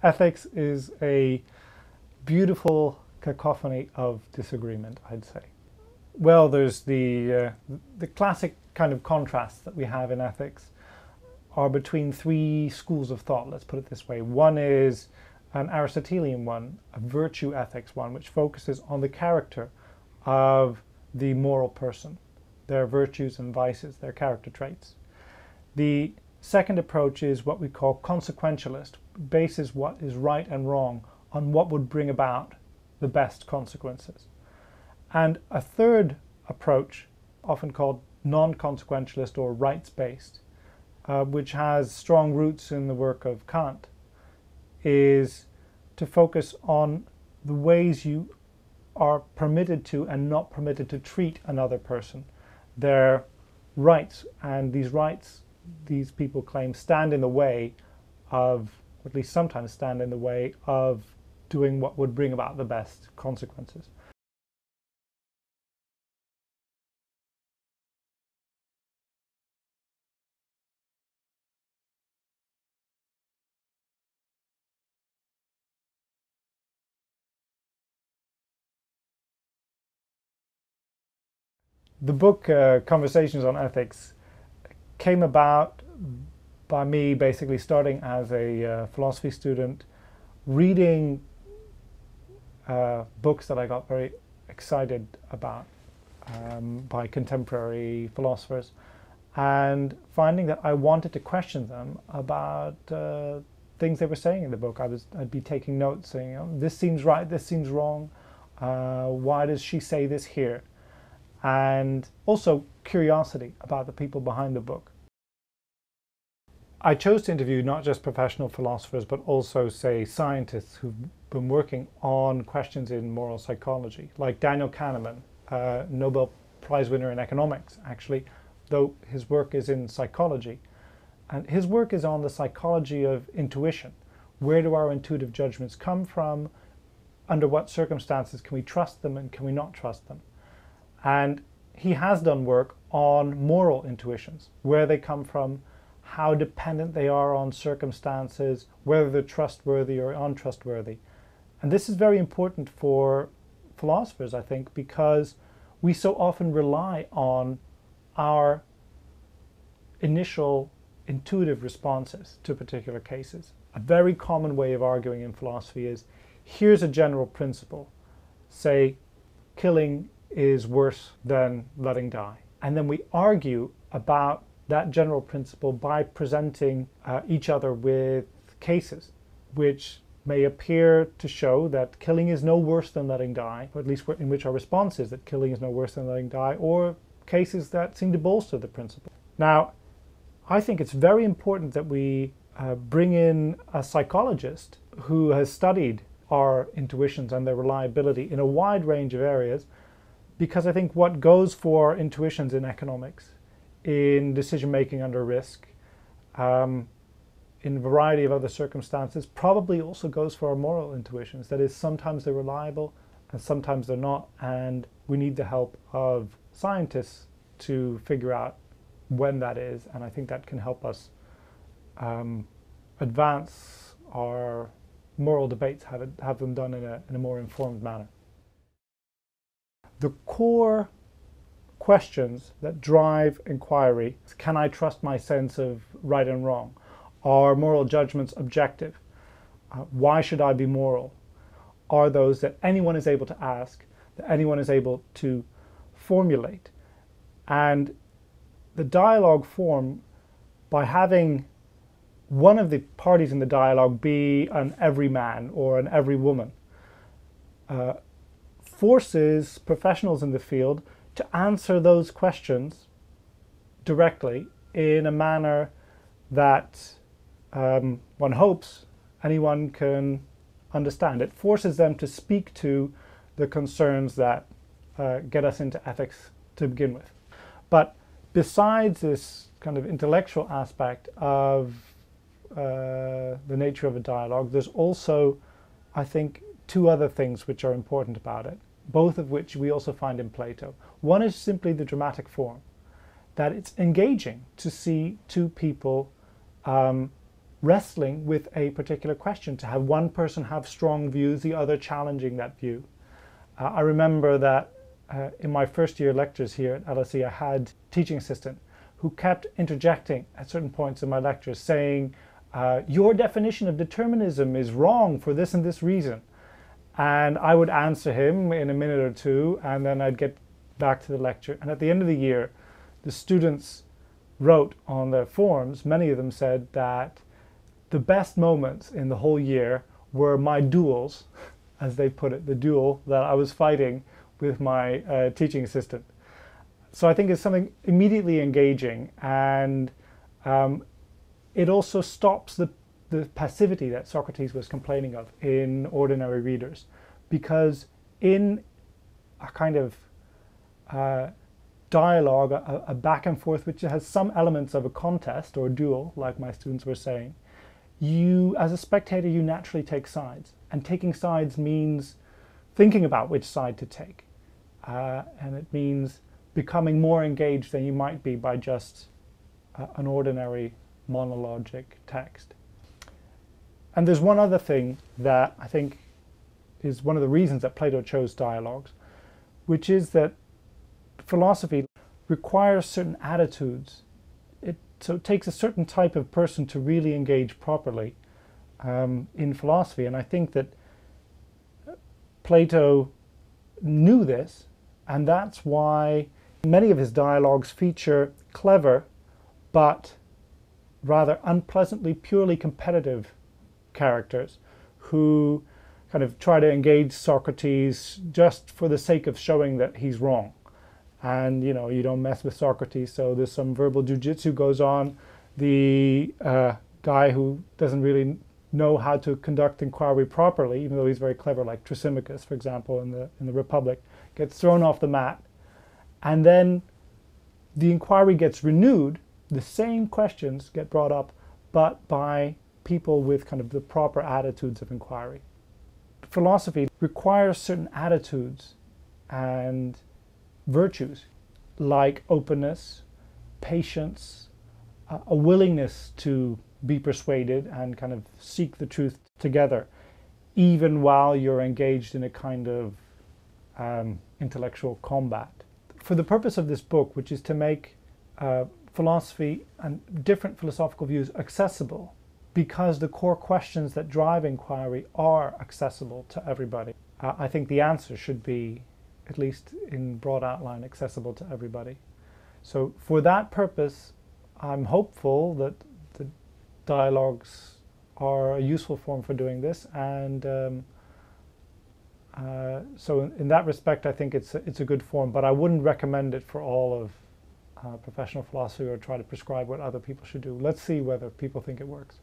Ethics is a beautiful cacophony of disagreement, I'd say. Well, there's the classic kind of contrasts that we have in ethics are between three schools of thought, let's put it this way. One is an Aristotelian one, a virtue ethics one, which focuses on the character of the moral person, their virtues and vices, their character traits. The second approach is what we call consequentialist, bases what is right and wrong on what would bring about the best consequences. And a third approach, often called non-consequentialist or rights-based, which has strong roots in the work of Kant, is to focus on the ways you are permitted to and not permitted to treat another person, their rights. And these rights, these people claim, stand in the way of, or at least sometimes stand in the way of, doing what would bring about the best consequences. The book Conversations on Ethics came about by me basically starting as a philosophy student, reading books that I got very excited about by contemporary philosophers, and finding that I wanted to question them about things they were saying in the book. I'd be taking notes saying, oh, this seems right, this seems wrong, why does she say this here? And also curiosity about the people behind the book. I chose to interview not just professional philosophers, but also, say, scientists who've been working on questions in moral psychology, like Daniel Kahneman, Nobel Prize winner in economics, actually, though his work is in psychology. And his work is on the psychology of intuition. Where do our intuitive judgments come from? Under what circumstances can we trust them and can we not trust them? And he has done work on moral intuitions, where they come from, how dependent they are on circumstances, whether they're trustworthy or untrustworthy. And this is very important for philosophers, I think, because we so often rely on our initial intuitive responses to particular cases. A very common way of arguing in philosophy is, here's a general principle, say, killing is worse than letting die. And then we argue about that general principle by presenting each other with cases which may appear to show that killing is no worse than letting die, or at least in which our response is that killing is no worse than letting die, or cases that seem to bolster the principle. Now, I think it's very important that we bring in a psychologist who has studied our intuitions and their reliability in a wide range of areas, because I think what goes for intuitions in economics, in decision-making under risk, in a variety of other circumstances, probably also goes for our moral intuitions. That is, sometimes they're reliable and sometimes they're not, and we need the help of scientists to figure out when that is, and I think that can help us advance our moral debates, have them done in a more informed manner. The core questions that drive inquiry: can I trust my sense of right and wrong? Are moral judgments objective? Why should I be moral? Are those that anyone is able to ask, that anyone is able to formulate. And the dialogue form, by having one of the parties in the dialogue be an everyman or an everywoman, forces professionals in the field to answer those questions directly in a manner that one hopes anyone can understand. It forces them to speak to the concerns that get us into ethics to begin with. But besides this kind of intellectual aspect of the nature of a dialogue, there's also, I think, two other things which are important about it, both of which we also find in Plato. One is simply the dramatic form, that it's engaging to see two people wrestling with a particular question, to have one person have strong views, the other challenging that view. I remember that in my first year lectures here at LSE, I had a teaching assistant who kept interjecting at certain points in my lectures saying, your definition of determinism is wrong for this and this reason. And I would answer him in a minute or two, and then I'd get back to the lecture. And at the end of the year, the students wrote on their forms, many of them said that the best moments in the whole year were my duels, as they put it, the duel that I was fighting with my teaching assistant. So I think it's something immediately engaging, and it also stops the passivity that Socrates was complaining of in ordinary readers, because in a kind of dialogue, a back and forth, which has some elements of a contest or a duel, like my students were saying, you, as a spectator, you naturally take sides. And taking sides means thinking about which side to take. And it means becoming more engaged than you might be by just an ordinary monologic text. And there's one other thing that I think is one of the reasons that Plato chose dialogues, which is that philosophy requires certain attitudes. So it takes a certain type of person to really engage properly in philosophy. And I think that Plato knew this, and that's why many of his dialogues feature clever but rather unpleasantly purely competitive characters who kind of try to engage Socrates just for the sake of showing that he's wrong. And you know, you don't mess with Socrates, so there's some verbal jujitsu goes on. The guy who doesn't really know how to conduct inquiry properly, even though he's very clever, like Thrasymachus, for example, in the Republic, gets thrown off the mat. And then the inquiry gets renewed, the same questions get brought up, but by people with kind of the proper attitudes of inquiry. Philosophy requires certain attitudes and virtues like openness, patience, a willingness to be persuaded and kind of seek the truth together, even while you're engaged in a kind of intellectual combat. For the purpose of this book, which is to make philosophy and different philosophical views accessible, because the core questions that drive inquiry are accessible to everybody, I think the answer should be, at least in broad outline, accessible to everybody. So for that purpose, I'm hopeful that the dialogues are a useful form for doing this, and so in that respect, I think it's a good form, but I wouldn't recommend it for all of professional philosophy or try to prescribe what other people should do. Let's see whether people think it works.